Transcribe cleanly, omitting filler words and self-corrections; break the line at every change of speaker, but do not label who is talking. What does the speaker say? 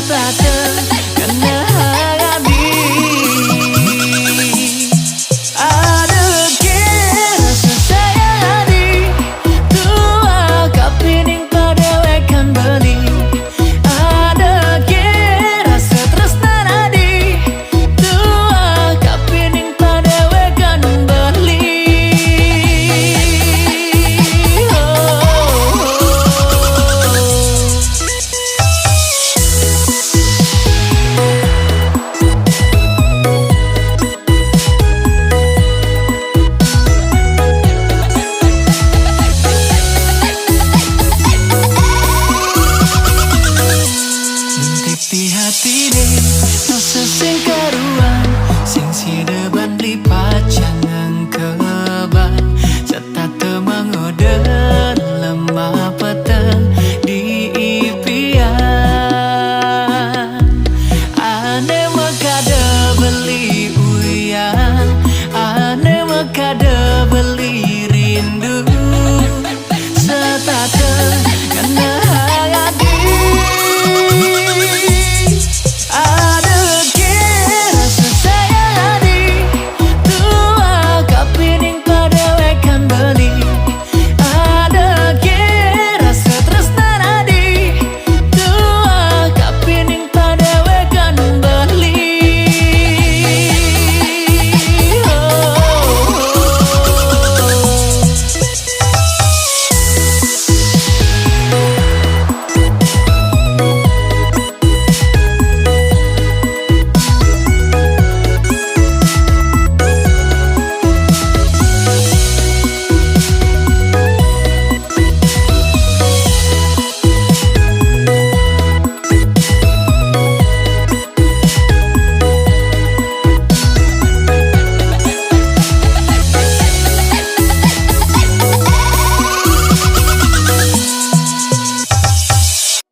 sepatu kena harabi. Aduh kira sesayang hati tua kapining pada wekan beli. Ada kira setresnan hati tua kapining pada wekan beli. Di hati deh, rasa sing karuan, sing si deban lipat jangan keban, serta